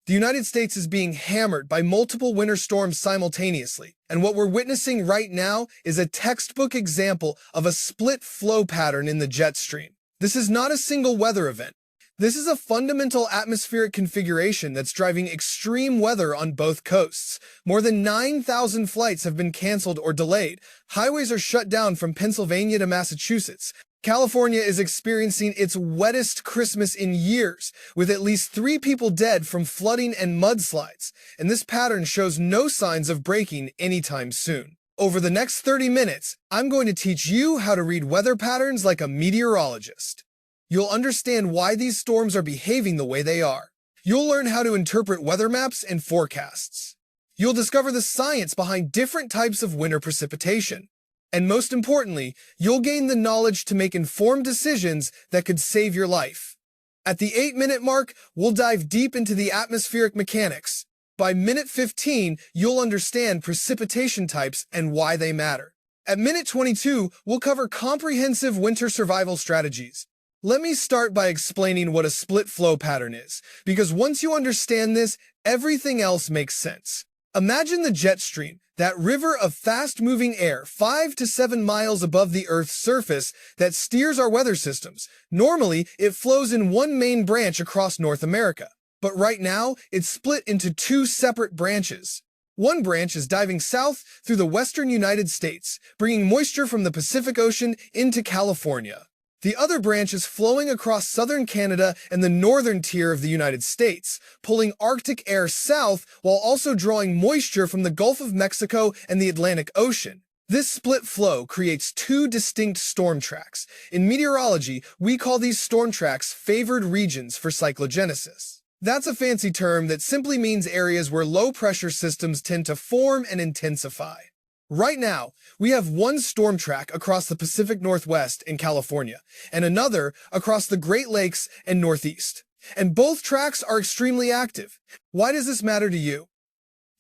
The United States is being hammered by multiple winter storms simultaneously, and what we're witnessing right now is a textbook example of a split flow pattern in the jet stream. This is not a single weather event. This is a fundamental atmospheric configuration that's driving extreme weather on both coasts. More than 9,000 flights have been canceled or delayed. Highways are shut down from Pennsylvania to Massachusetts. California is experiencing its wettest Christmas in years, with at least 3 people dead from flooding and mudslides, and this pattern shows no signs of breaking anytime soon. Over the next 30 minutes, I'm going to teach you how to read weather patterns like a meteorologist. You'll understand why these storms are behaving the way they are. You'll learn how to interpret weather maps and forecasts. You'll discover the science behind different types of winter precipitation. And most importantly, you'll gain the knowledge to make informed decisions that could save your life. At the 8-minute mark, we'll dive deep into the atmospheric mechanics. By minute 15, you'll understand precipitation types and why they matter. At minute 22, we'll cover comprehensive winter survival strategies. Let me start by explaining what a split flow pattern is, because once you understand this, everything else makes sense. Imagine the jet stream, that river of fast-moving air 5 to 7 miles above the Earth's surface that steers our weather systems. Normally, it flows in one main branch across North America, but right now, it's split into 2 separate branches. One branch is diving south through the western United States, bringing moisture from the Pacific Ocean into California. The other branch is flowing across southern Canada and the northern tier of the United States, pulling Arctic air south while also drawing moisture from the Gulf of Mexico and the Atlantic Ocean. This split flow creates 2 distinct storm tracks. In meteorology, we call these storm tracks favored regions for cyclogenesis. That's a fancy term that simply means areas where low-pressure systems tend to form and intensify. Right now, we have one storm track across the Pacific Northwest in California, and another across the Great Lakes and Northeast. And both tracks are extremely active. Why does this matter to you?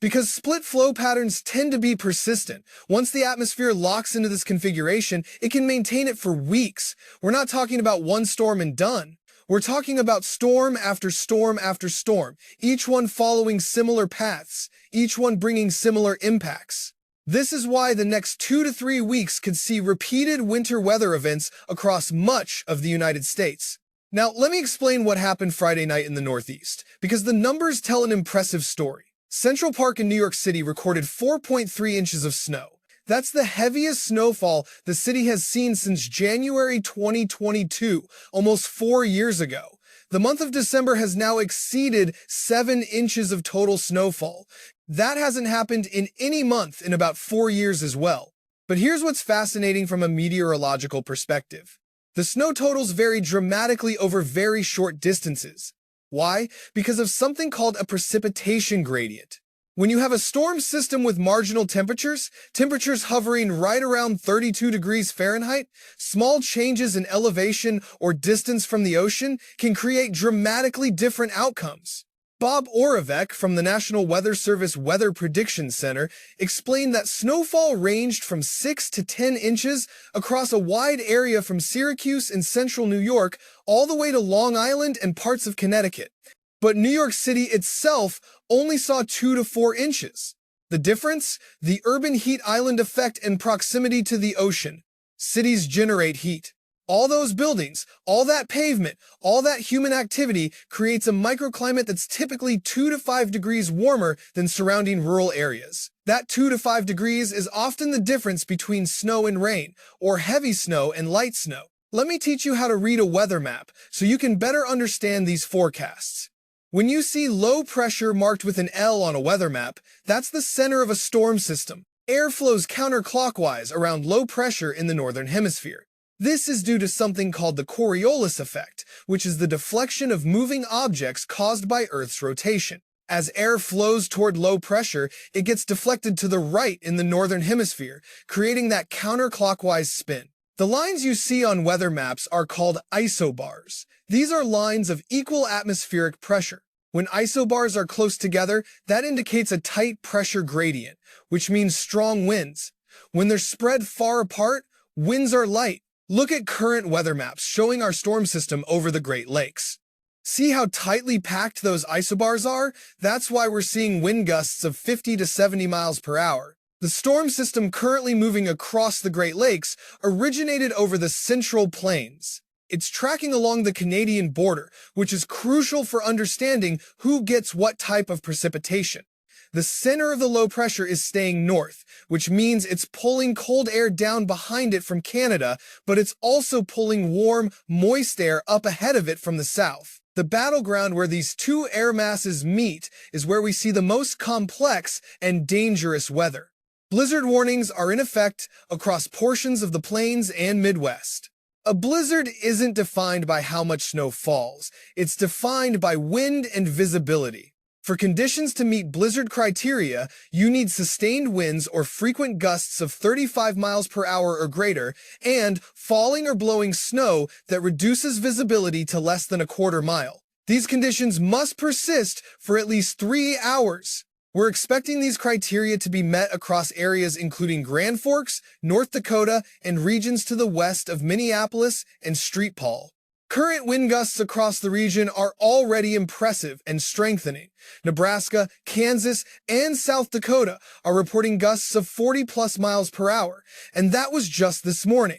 Because split flow patterns tend to be persistent. Once the atmosphere locks into this configuration, it can maintain it for weeks. We're not talking about one storm and done. We're talking about storm after storm after storm, each one following similar paths, each one bringing similar impacts. This is why the next 2 to 3 weeks could see repeated winter weather events across much of the United States. Now, let me explain what happened Friday night in the Northeast, because the numbers tell an impressive story. Central Park in New York City recorded 4.3 inches of snow. That's the heaviest snowfall the city has seen since January 2022, almost 4 years ago. The month of December has now exceeded 7 inches of total snowfall. That hasn't happened in any month in about 4 years as well. But here's what's fascinating from a meteorological perspective. The snow totals vary dramatically over very short distances. Why? Because of something called a precipitation gradient. When you have a storm system with marginal temperatures hovering right around 32 degrees Fahrenheit, small changes in elevation or distance from the ocean can create dramatically different outcomes. Bob Oravec from the National Weather Service Weather Prediction Center explained that snowfall ranged from 6 to 10 inches across a wide area from Syracuse in central New York all the way to Long Island and parts of Connecticut. But New York City itself only saw 2 to 4 inches. The difference? The urban heat island effect and proximity to the ocean. Cities generate heat. All those buildings, all that pavement, all that human activity creates a microclimate that's typically 2 to 5 degrees warmer than surrounding rural areas. That 2 to 5 degrees is often the difference between snow and rain, or heavy snow and light snow. Let me teach you how to read a weather map so you can better understand these forecasts. When you see low pressure marked with an L on a weather map, that's the center of a storm system. Air flows counterclockwise around low pressure in the northern hemisphere. This is due to something called the Coriolis effect, which is the deflection of moving objects caused by Earth's rotation. As air flows toward low pressure, it gets deflected to the right in the northern hemisphere, creating that counterclockwise spin. The lines you see on weather maps are called isobars. These are lines of equal atmospheric pressure. When isobars are close together, that indicates a tight pressure gradient, which means strong winds. When they're spread far apart, winds are light. Look at current weather maps showing our storm system over the Great Lakes. See how tightly packed those isobars are? That's why we're seeing wind gusts of 50 to 70 miles per hour. The storm system currently moving across the Great Lakes originated over the Central Plains. It's tracking along the Canadian border, which is crucial for understanding who gets what type of precipitation. The center of the low pressure is staying north, which means it's pulling cold air down behind it from Canada, but it's also pulling warm, moist air up ahead of it from the south. The battleground where these two air masses meet is where we see the most complex and dangerous weather. Blizzard warnings are in effect across portions of the plains and Midwest. A blizzard isn't defined by how much snow falls. It's defined by wind and visibility. For conditions to meet blizzard criteria, you need sustained winds or frequent gusts of 35 miles per hour or greater, and falling or blowing snow that reduces visibility to less than a quarter mile. These conditions must persist for at least 3 hours. We're expecting these criteria to be met across areas including Grand Forks, North Dakota, and regions to the west of Minneapolis and St. Paul. Current wind gusts across the region are already impressive and strengthening. Nebraska, Kansas, and South Dakota are reporting gusts of 40+ miles per hour, and that was just this morning.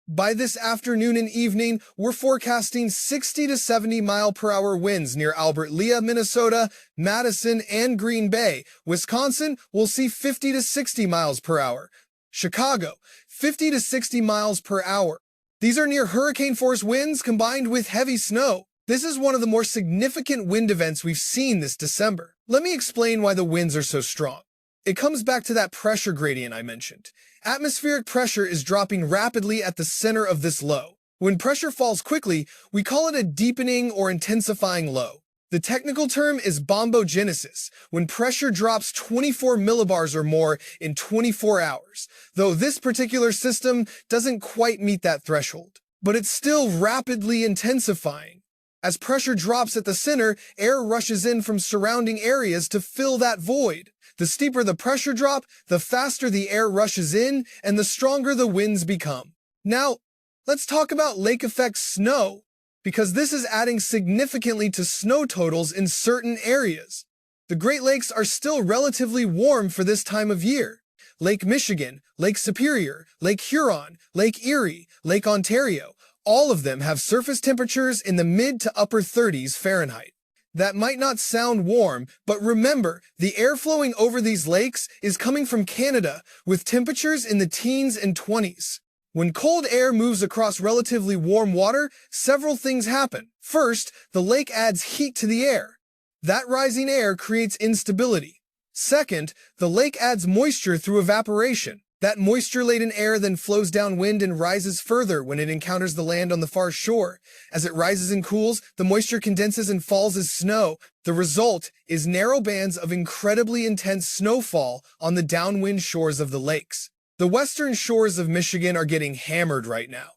By this afternoon and evening, we're forecasting 60 to 70 mile per hour winds near Albert Lea, Minnesota, Madison, and Green Bay. Wisconsin will see 50 to 60 miles per hour. Chicago, 50 to 60 miles per hour. These are near hurricane-force winds combined with heavy snow. This is one of the more significant wind events we've seen this December. Let me explain why the winds are so strong. It comes back to that pressure gradient I mentioned. Atmospheric pressure is dropping rapidly at the center of this low. When pressure falls quickly, we call it a deepening or intensifying low. The technical term is bombogenesis, when pressure drops 24 millibars or more in 24 hours, though this particular system doesn't quite meet that threshold. But it's still rapidly intensifying. As pressure drops at the center, air rushes in from surrounding areas to fill that void. The steeper the pressure drop, the faster the air rushes in, and the stronger the winds become. Now, let's talk about lake effect snow, because this is adding significantly to snow totals in certain areas. The Great Lakes are still relatively warm for this time of year. Lake Michigan, Lake Superior, Lake Huron, Lake Erie, Lake Ontario, all of them have surface temperatures in the mid to upper 30s Fahrenheit. That might not sound warm, but remember, the air flowing over these lakes is coming from Canada with temperatures in the teens and 20s. When cold air moves across relatively warm water, several things happen. First, the lake adds heat to the air. That rising air creates instability. Second, the lake adds moisture through evaporation. That moisture-laden air then flows downwind and rises further when it encounters the land on the far shore. As it rises and cools, the moisture condenses and falls as snow. The result is narrow bands of incredibly intense snowfall on the downwind shores of the lakes. The western shores of Michigan are getting hammered right now.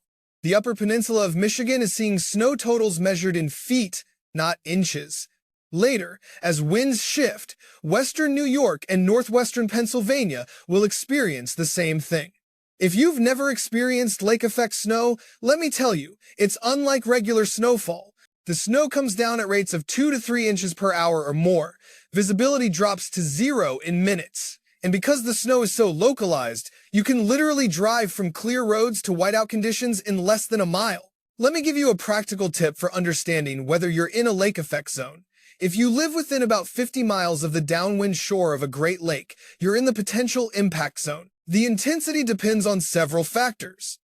The Upper Peninsula of Michigan is seeing snow totals measured in feet, not inches. Later, as winds shift, western New York and northwestern Pennsylvania will experience the same thing. If you've never experienced lake effect snow, let me tell you, it's unlike regular snowfall. The snow comes down at rates of 2 to 3 inches per hour or more. Visibility drops to 0 in minutes. And because the snow is so localized, you can literally drive from clear roads to whiteout conditions in less than a mile. Let me give you a practical tip for understanding whether you're in a lake effect zone. If you live within about 50 miles of the downwind shore of a Great Lake, you're in the potential impact zone. The intensity depends on several factors.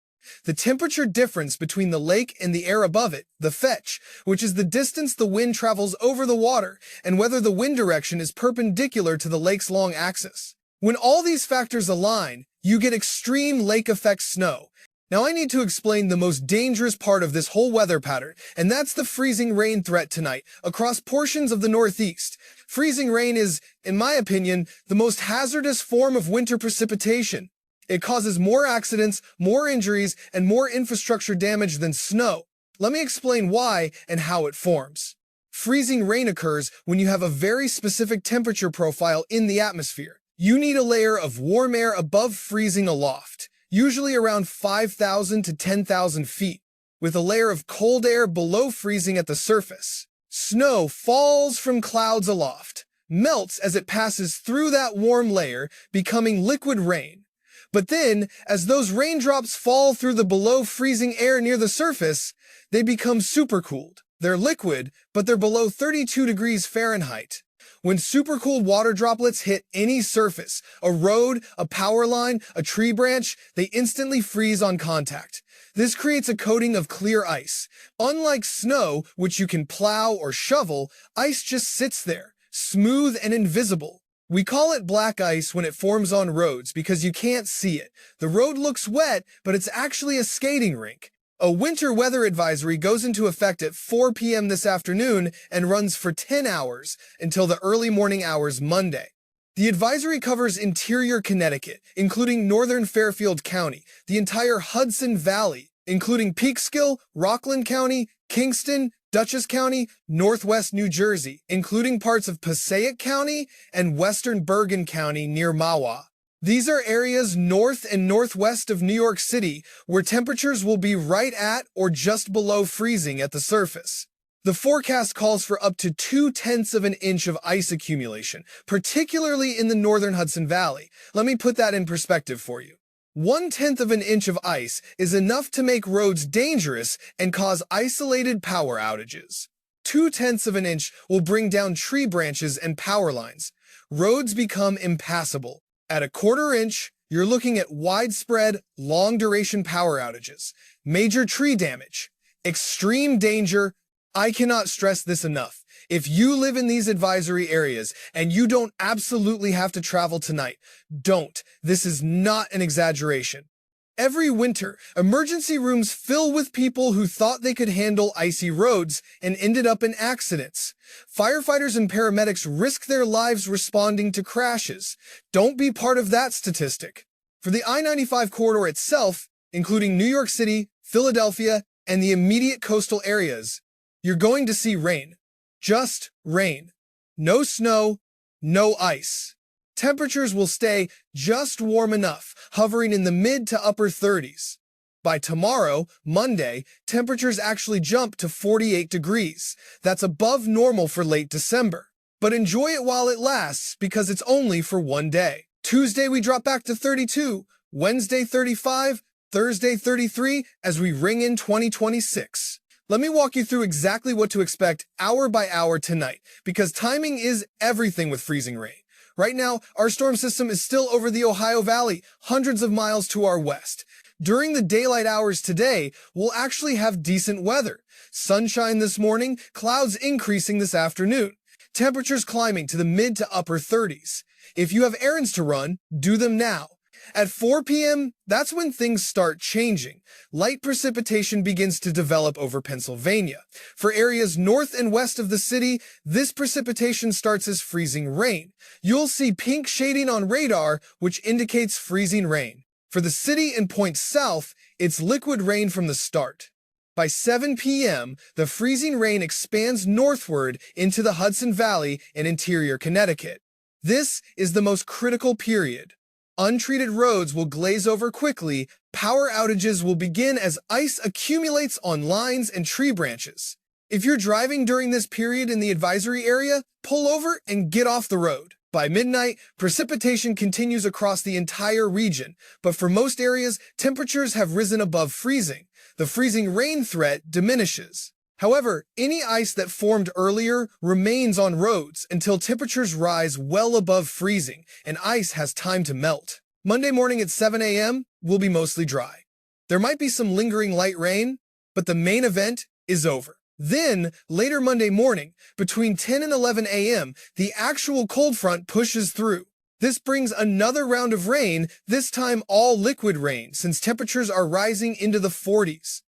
The temperature difference between the lake and the air above it, the fetch, which is the distance the wind travels over the water, and whether the wind direction is perpendicular to the lake's long axis. When all these factors align, you get extreme lake effect snow. Now I need to explain the most dangerous part of this whole weather pattern, and that's the freezing rain threat tonight across portions of the Northeast. Freezing rain is, in my opinion, the most hazardous form of winter precipitation. It causes more accidents, more injuries, and more infrastructure damage than snow. Let me explain why and how it forms. Freezing rain occurs when you have a very specific temperature profile in the atmosphere. You need a layer of warm air above freezing aloft, usually around 5,000 to 10,000 feet, with a layer of cold air below freezing at the surface. Snow falls from clouds aloft, melts as it passes through that warm layer, becoming liquid rain. But then, as those raindrops fall through the below freezing air near the surface, they become supercooled. They're liquid, but they're below 32 degrees Fahrenheit. When supercooled water droplets hit any surface, a road, a power line, a tree branch, they instantly freeze on contact. This creates a coating of clear ice. Unlike snow, which you can plow or shovel, ice just sits there, smooth and invisible. We call it black ice when it forms on roads because you can't see it. The road looks wet, but it's actually a skating rink. A winter weather advisory goes into effect at 4 p.m. this afternoon and runs for 10 hours until the early morning hours Monday. The advisory covers interior Connecticut, including northern Fairfield County, the entire Hudson Valley, including Peekskill, Rockland County, Kingston, Dutchess County, northwest New Jersey, including parts of Passaic County and western Bergen County near Mahwah. These are areas north and northwest of New York City where temperatures will be right at or just below freezing at the surface. The forecast calls for up to 0.2 of an inch of ice accumulation, particularly in the northern Hudson Valley. Let me put that in perspective for you. 0.1 of an inch of ice is enough to make roads dangerous and cause isolated power outages. 0.2 of an inch will bring down tree branches and power lines. Roads become impassable. At 1/4 inch, you're looking at widespread, long-duration power outages, major tree damage, extreme danger. I cannot stress this enough. If you live in these advisory areas and you don't absolutely have to travel tonight, don't. This is not an exaggeration. Every winter, emergency rooms fill with people who thought they could handle icy roads and ended up in accidents. Firefighters and paramedics risk their lives responding to crashes. Don't be part of that statistic. For the I-95 corridor itself, including New York City, Philadelphia, and the immediate coastal areas, you're going to see rain. Just rain. No snow, no ice. Temperatures will stay just warm enough, hovering in the mid to upper 30s. By tomorrow, Monday, temperatures actually jump to 48 degrees. That's above normal for late December. But enjoy it while it lasts because it's only for one day. Tuesday, we drop back to 32, Wednesday 35, Thursday 33 as we ring in 2026. Let me walk you through exactly what to expect hour by hour tonight because timing is everything with freezing rain. Right now, our storm system is still over the Ohio Valley, hundreds of miles to our west. During the daylight hours today, we'll actually have decent weather. Sunshine this morning, clouds increasing this afternoon. Temperatures climbing to the mid to upper 30s. If you have errands to run, do them now. At 4 p.m., that's when things start changing. Light precipitation begins to develop over Pennsylvania. For areas north and west of the city, this precipitation starts as freezing rain. You'll see pink shading on radar, which indicates freezing rain. For the city and points south, it's liquid rain from the start. By 7 p.m., the freezing rain expands northward into the Hudson Valley and interior Connecticut. This is the most critical period. Untreated roads will glaze over quickly. Power outages will begin as ice accumulates on lines and tree branches. If you're driving during this period in the advisory area, pull over and get off the road. By midnight, precipitation continues across the entire region, but for most areas, temperatures have risen above freezing. The freezing rain threat diminishes. However, any ice that formed earlier remains on roads until temperatures rise well above freezing and ice has time to melt. Monday morning at 7 a.m. will be mostly dry. There might be some lingering light rain, but the main event is over. Then, later Monday morning, between 10 and 11 a.m., the actual cold front pushes through. This brings another round of rain, this time all liquid rain, since temperatures are rising into the 40s.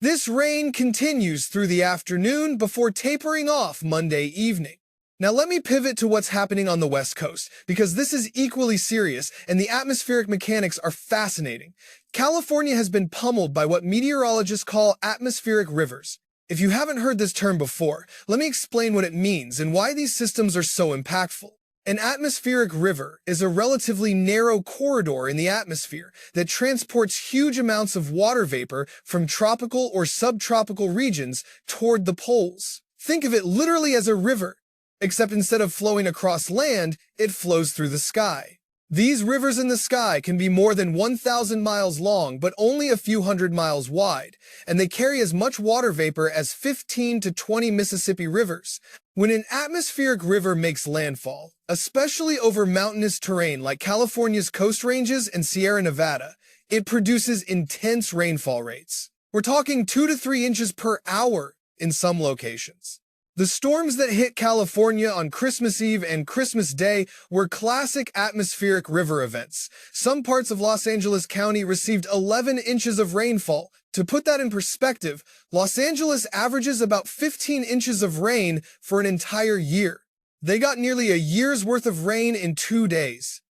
This rain continues through the afternoon before tapering off Monday evening. Now let me pivot to what's happening on the West Coast, because this is equally serious and the atmospheric mechanics are fascinating. California has been pummeled by what meteorologists call atmospheric rivers. If you haven't heard this term before, let me explain what it means and why these systems are so impactful. An atmospheric river is a relatively narrow corridor in the atmosphere that transports huge amounts of water vapor from tropical or subtropical regions toward the poles. Think of it literally as a river, except instead of flowing across land, it flows through the sky. These rivers in the sky can be more than 1,000 miles long but only a few hundred miles wide, and they carry as much water vapor as 15 to 20 Mississippi rivers. When an atmospheric river makes landfall, especially over mountainous terrain like California's Coast Ranges and Sierra Nevada, it produces intense rainfall rates. We're talking 2 to 3 inches per hour in some locations. The storms that hit California on Christmas Eve and Christmas Day were classic atmospheric river events. Some parts of Los Angeles County received 11 inches of rainfall. To put that in perspective, Los Angeles averages about 15 inches of rain for an entire year. They got nearly a year's worth of rain in 2 days.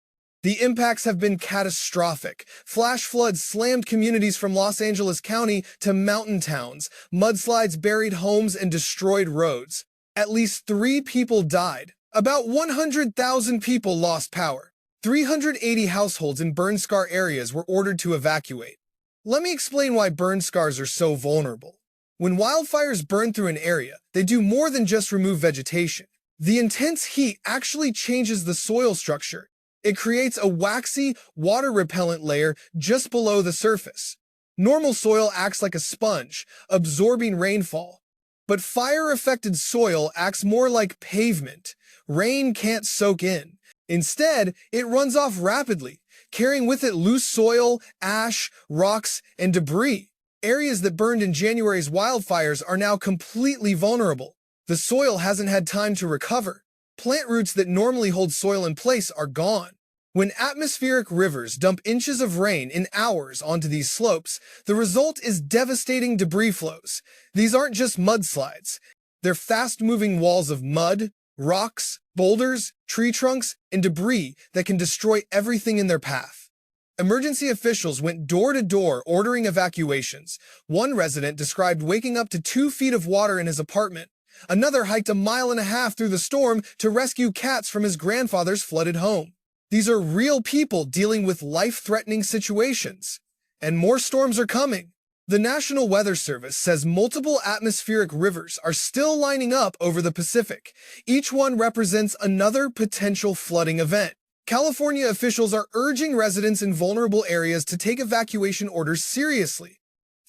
The impacts have been catastrophic. Flash floods slammed communities from Los Angeles County to mountain towns. Mudslides buried homes and destroyed roads. At least 3 people died. About 100,000 people lost power. 380 households in burn scar areas were ordered to evacuate. Let me explain why burn scars are so vulnerable. When wildfires burn through an area, they do more than just remove vegetation. The intense heat actually changes the soil structure. It creates a waxy, water-repellent layer just below the surface. Normal soil acts like a sponge, absorbing rainfall. But fire-affected soil acts more like pavement. Rain can't soak in. Instead, it runs off rapidly, carrying with it loose soil, ash, rocks, and debris. Areas that burned in January's wildfires are now completely vulnerable. The soil hasn't had time to recover. Plant roots that normally hold soil in place are gone. When atmospheric rivers dump inches of rain in hours onto these slopes, the result is devastating debris flows. These aren't just mudslides. They're fast-moving walls of mud, rocks, boulders, tree trunks, and debris that can destroy everything in their path. Emergency officials went door to door ordering evacuations. One resident described waking up to 2 feet of water in his apartment. Another hiked 1.5 miles through the storm to rescue cats from his grandfather's flooded home. These are real people dealing with life-threatening situations. And more storms are coming. The National Weather Service says multiple atmospheric rivers are still lining up over the Pacific. Each one represents another potential flooding event. California officials are urging residents in vulnerable areas to take evacuation orders seriously.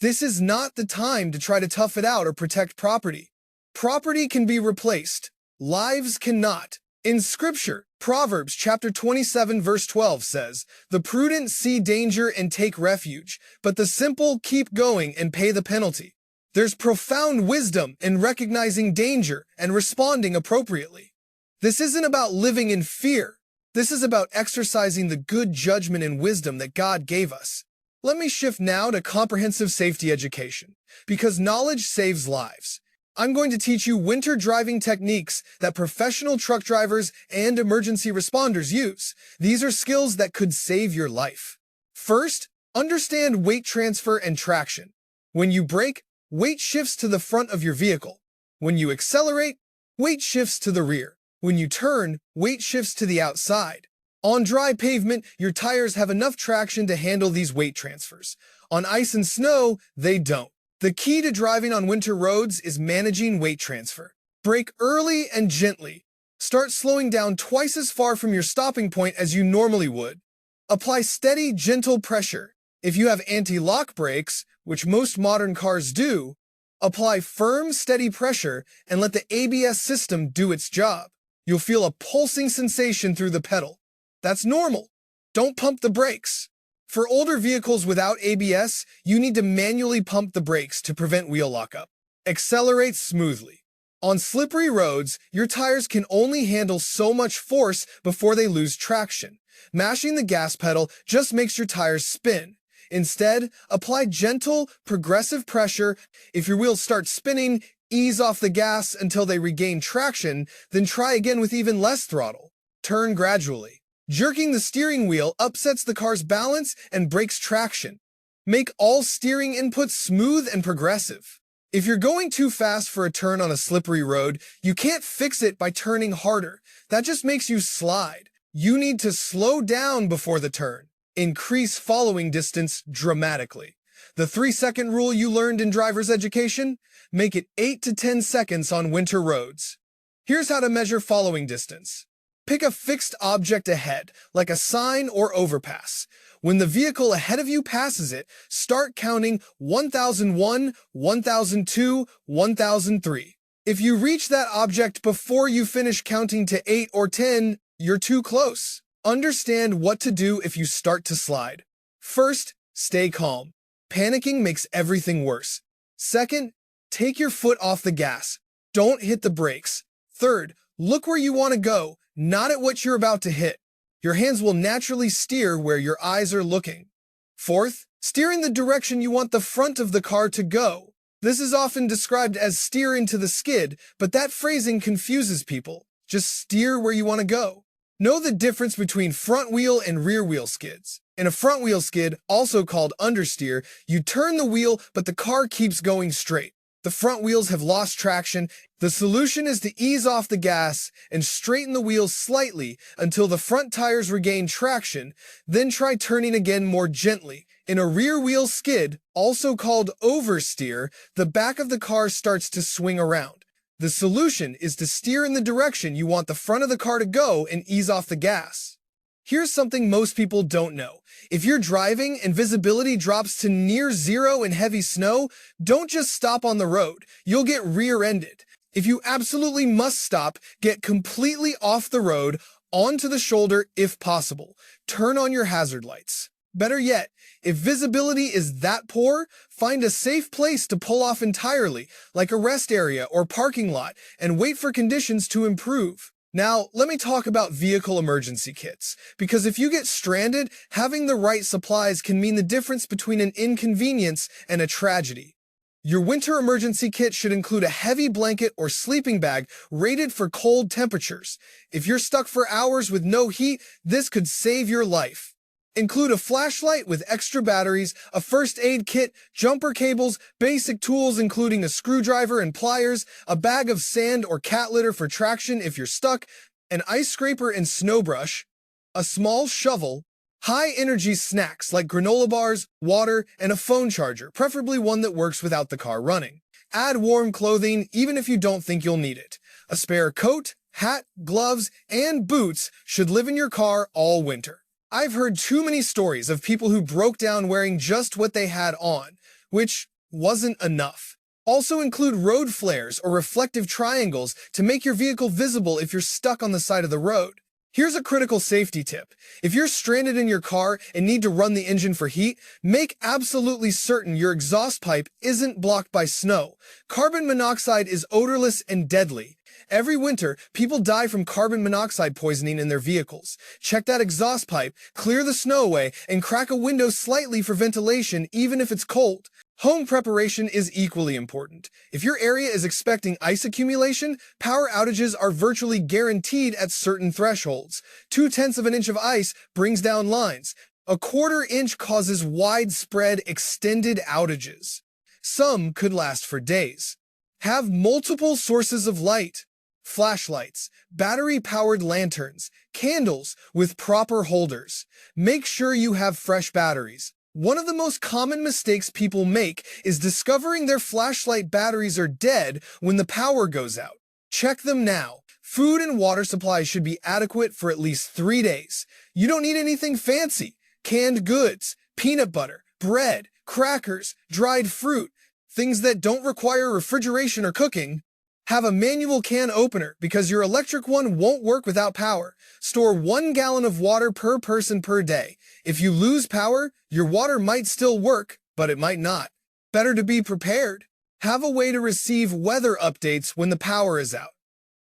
This is not the time to try to tough it out or protect property. Property can be replaced. Lives cannot. In Scripture, Proverbs chapter 27 verse 12 says, "The prudent see danger and take refuge, but the simple keep going and pay the penalty." There's profound wisdom in recognizing danger and responding appropriately. This isn't about living in fear. This is about exercising the good judgment and wisdom that God gave us. Let me shift now to comprehensive safety education, because knowledge saves lives. I'm going to teach you winter driving techniques that professional truck drivers and emergency responders use. These are skills that could save your life. First, understand weight transfer and traction. When you brake, weight shifts to the front of your vehicle. When you accelerate, weight shifts to the rear. When you turn, weight shifts to the outside. On dry pavement, your tires have enough traction to handle these weight transfers. On ice and snow, they don't. The key to driving on winter roads is managing weight transfer. Brake early and gently. Start slowing down twice as far from your stopping point as you normally would. Apply steady, gentle pressure. If you have anti-lock brakes, which most modern cars do, apply firm, steady pressure and let the ABS system do its job. You'll feel a pulsing sensation through the pedal. That's normal. Don't pump the brakes. For older vehicles without ABS, you need to manually pump the brakes to prevent wheel lockup. Accelerate smoothly. On slippery roads, your tires can only handle so much force before they lose traction. Mashing the gas pedal just makes your tires spin. Instead, apply gentle, progressive pressure. If your wheels start spinning, ease off the gas until they regain traction, then try again with even less throttle. Turn gradually. Jerking the steering wheel upsets the car's balance and breaks traction. Make all steering inputs smooth and progressive. If you're going too fast for a turn on a slippery road, you can't fix it by turning harder. That just makes you slide. You need to slow down before the turn. Increase following distance dramatically. The 3-second rule you learned in driver's education? Make it 8 to 10 seconds on winter roads. Here's how to measure following distance. Pick a fixed object ahead, like a sign or overpass. When the vehicle ahead of you passes it, start counting 1001, 1002, 1003. If you reach that object before you finish counting to 8 or 10, you're too close. Understand what to do if you start to slide. First, stay calm. Panicking makes everything worse. Second, take your foot off the gas. Don't hit the brakes. Third, look where you want to go, not at what you're about to hit. Your hands will naturally steer where your eyes are looking. Fourth, steer in the direction you want the front of the car to go. This is often described as steer into the skid, but that phrasing confuses people. Just steer where you want to go. Know the difference between front wheel and rear wheel skids. In a front wheel skid, also called understeer, you turn the wheel, but the car keeps going straight. The front wheels have lost traction. The solution is to ease off the gas and straighten the wheels slightly until the front tires regain traction, then try turning again more gently. In a rear wheel skid, also called oversteer, the back of the car starts to swing around. The solution is to steer in the direction you want the front of the car to go and ease off the gas. Here's something most people don't know. If you're driving and visibility drops to near zero in heavy snow, don't just stop on the road. You'll get rear-ended. If you absolutely must stop, get completely off the road, onto the shoulder if possible. Turn on your hazard lights. Better yet, if visibility is that poor, find a safe place to pull off entirely, like a rest area or parking lot, and wait for conditions to improve. Now, let me talk about vehicle emergency kits, because if you get stranded, having the right supplies can mean the difference between an inconvenience and a tragedy. Your winter emergency kit should include a heavy blanket or sleeping bag rated for cold temperatures. If you're stuck for hours with no heat, this could save your life. Include a flashlight with extra batteries, a first aid kit, jumper cables, basic tools including a screwdriver and pliers, a bag of sand or cat litter for traction if you're stuck, an ice scraper and snow brush, a small shovel, high-energy snacks like granola bars, water, and a phone charger, preferably one that works without the car running. Add warm clothing even if you don't think you'll need it. A spare coat, hat, gloves, and boots should live in your car all winter. I've heard too many stories of people who broke down wearing just what they had on, which wasn't enough. Also include road flares or reflective triangles to make your vehicle visible if you're stuck on the side of the road. Here's a critical safety tip. If you're stranded in your car and need to run the engine for heat, make absolutely certain your exhaust pipe isn't blocked by snow. Carbon monoxide is odorless and deadly. Every winter, people die from carbon monoxide poisoning in their vehicles. Check that exhaust pipe, clear the snow away, and crack a window slightly for ventilation even if it's cold. Home preparation is equally important. If your area is expecting ice accumulation, power outages are virtually guaranteed at certain thresholds. 0.2 of an inch of ice brings down lines. 1/4 inch causes widespread, extended outages. Some could last for days. Have multiple sources of light. Flashlights, battery-powered lanterns, candles with proper holders. Make sure you have fresh batteries. One of the most common mistakes people make is discovering their flashlight batteries are dead when the power goes out. Check them now. Food and water supplies should be adequate for at least 3 days. You don't need anything fancy. Canned goods, peanut butter, bread, crackers, dried fruit, things that don't require refrigeration or cooking. Have a manual can opener because your electric one won't work without power. Store 1 gallon of water per person per day. If you lose power, your water might still work, but it might not. Better to be prepared. Have a way to receive weather updates when the power is out.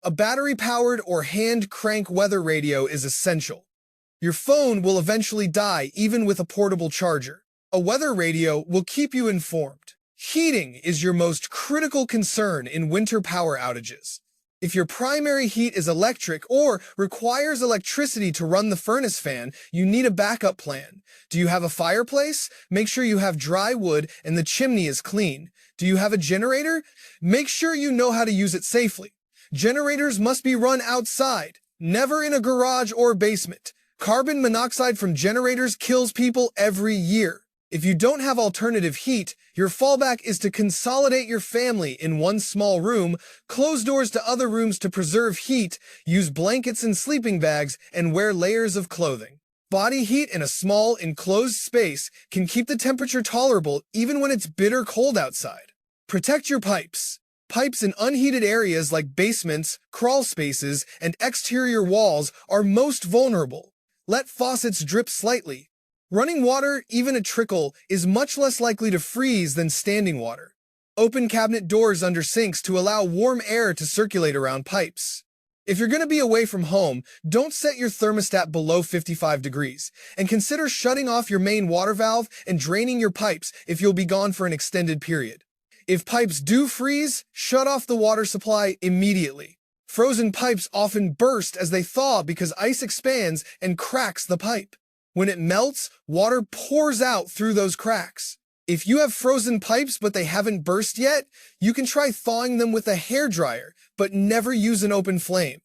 A battery-powered or hand-crank weather radio is essential. Your phone will eventually die even with a portable charger. A weather radio will keep you informed. Heating is your most critical concern in winter power outages. If your primary heat is electric or requires electricity to run the furnace fan, you need a backup plan. Do you have a fireplace? Make sure you have dry wood and the chimney is clean. Do you have a generator? Make sure you know how to use it safely. Generators must be run outside, never in a garage or basement. Carbon monoxide from generators kills people every year. If you don't have alternative heat, your fallback is to consolidate your family in one small room, close doors to other rooms to preserve heat, use blankets and sleeping bags, and wear layers of clothing. Body heat in a small, enclosed space can keep the temperature tolerable even when it's bitter cold outside. Protect your pipes. Pipes in unheated areas like basements, crawl spaces, and exterior walls are most vulnerable. Let faucets drip slightly. Running water, even a trickle, is much less likely to freeze than standing water. Open cabinet doors under sinks to allow warm air to circulate around pipes. If you're going to be away from home, don't set your thermostat below 55 degrees, and consider shutting off your main water valve and draining your pipes if you'll be gone for an extended period. If pipes do freeze, shut off the water supply immediately. Frozen pipes often burst as they thaw because ice expands and cracks the pipe. When it melts, water pours out through those cracks. If you have frozen pipes but they haven't burst yet, you can try thawing them with a hairdryer, but never use an open flame.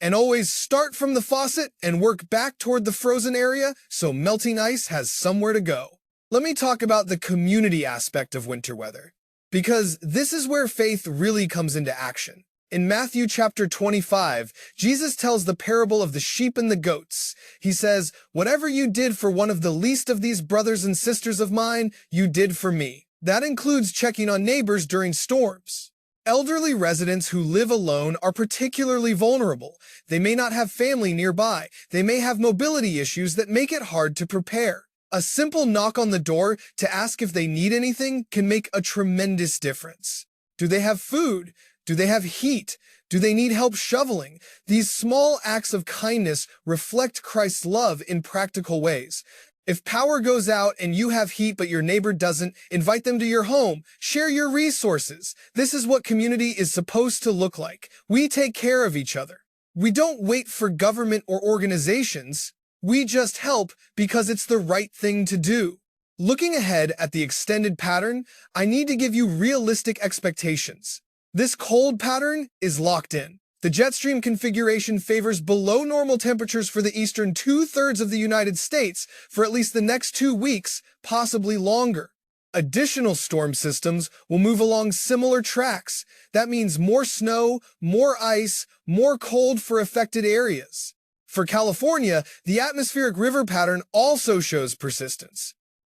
And always start from the faucet and work back toward the frozen area so melting ice has somewhere to go. Let me talk about the community aspect of winter weather, because this is where faith really comes into action. In Matthew chapter 25, Jesus tells the parable of the sheep and the goats. He says, "Whatever you did for one of the least of these brothers and sisters of mine, you did for me." That includes checking on neighbors during storms. Elderly residents who live alone are particularly vulnerable. They may not have family nearby. They may have mobility issues that make it hard to prepare. A simple knock on the door to ask if they need anything can make a tremendous difference. Do they have food? Do they have heat? Do they need help shoveling? These small acts of kindness reflect Christ's love in practical ways. If power goes out and you have heat but your neighbor doesn't, invite them to your home. Share your resources. This is what community is supposed to look like. We take care of each other. We don't wait for government or organizations. We just help because it's the right thing to do. Looking ahead at the extended pattern, I need to give you realistic expectations. This cold pattern is locked in. The jet stream configuration favors below normal temperatures for the eastern two-thirds of the United States for at least the next 2 weeks, possibly longer. Additional storm systems will move along similar tracks. That means more snow, more ice, more cold for affected areas. For California, the atmospheric river pattern also shows persistence.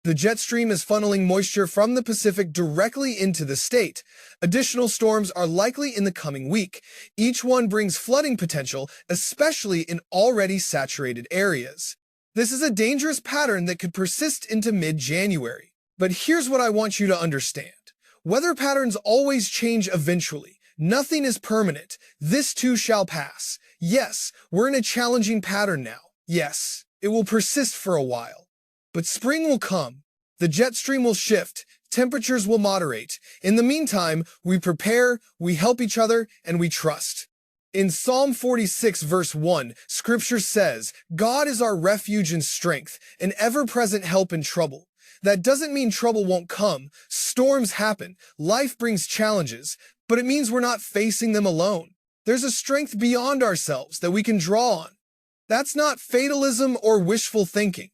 The jet stream is funneling moisture from the Pacific directly into the state. Additional storms are likely in the coming week. Each one brings flooding potential, especially in already saturated areas. This is a dangerous pattern that could persist into mid-January. But here's what I want you to understand. Weather patterns always change eventually. Nothing is permanent. This too shall pass. Yes, we're in a challenging pattern now. Yes, it will persist for a while. But spring will come. The jet stream will shift. Temperatures will moderate. In the meantime, we prepare, we help each other, and we trust. In Psalm 46, verse 1, Scripture says, "God is our refuge and strength, an ever-present help in trouble." That doesn't mean trouble won't come. Storms happen. Life brings challenges, but it means we're not facing them alone. There's a strength beyond ourselves that we can draw on. That's not fatalism or wishful thinking.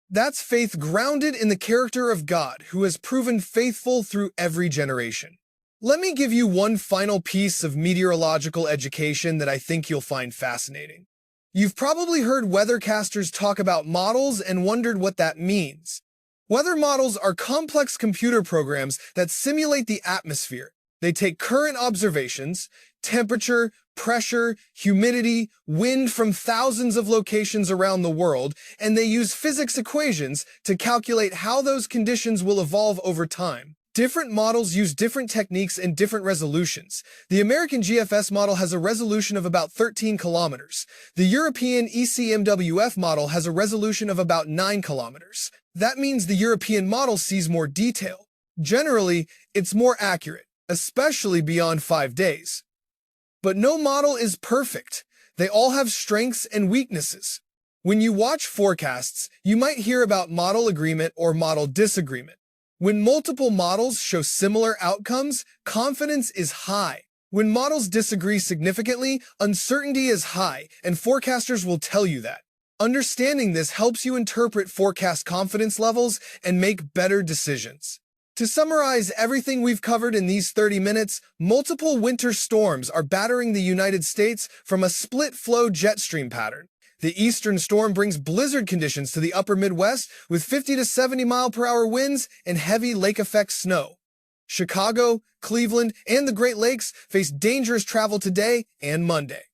That's faith grounded in the character of God, who has proven faithful through every generation. Let me give you one final piece of meteorological education that I think you'll find fascinating. You've probably heard weathercasters talk about models and wondered what that means. Weather models are complex computer programs that simulate the atmosphere. They take current observations, temperature, pressure, humidity, wind from thousands of locations around the world, and they use physics equations to calculate how those conditions will evolve over time. Different models use different techniques and different resolutions. The American GFS model has a resolution of about 13 kilometers. The European ECMWF model has a resolution of about 9 kilometers. That means the European model sees more detail. Generally, it's more accurate, especially beyond 5 days. But no model is perfect. They all have strengths and weaknesses. When you watch forecasts, you might hear about model agreement or model disagreement. When multiple models show similar outcomes, confidence is high. When models disagree significantly, uncertainty is high, and forecasters will tell you that. Understanding this helps you interpret forecast confidence levels and make better decisions. To summarize everything we've covered in these 30 minutes, multiple winter storms are battering the United States from a split-flow jet stream pattern. The eastern storm brings blizzard conditions to the upper Midwest with 50 to 70 mile-per-hour winds and heavy lake-effect snow. Chicago, Cleveland, and the Great Lakes face dangerous travel today and Monday.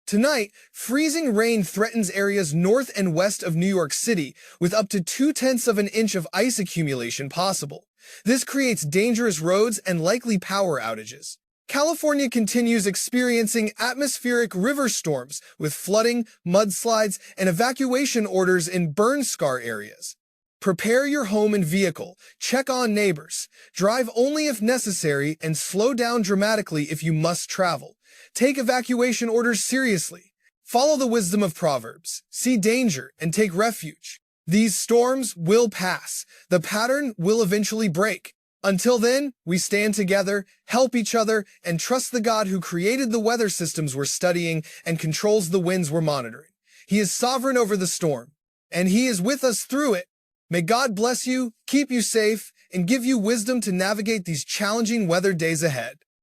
Tonight, freezing rain threatens areas north and west of New York City, with up to 0.2 of an inch of ice accumulation possible. This creates dangerous roads and likely power outages. California continues experiencing atmospheric river storms with flooding, mudslides, and evacuation orders in burn-scar areas. Prepare your home and vehicle, check on neighbors, drive only if necessary, and slow down dramatically if you must travel. Take evacuation orders seriously. Follow the wisdom of Proverbs. See danger and take refuge. These storms will pass. The pattern will eventually break. Until then, we stand together, help each other, and trust the God who created the weather systems we're studying and controls the winds we're monitoring. He is sovereign over the storm, and He is with us through it. May God bless you, keep you safe, and give you wisdom to navigate these challenging weather days ahead.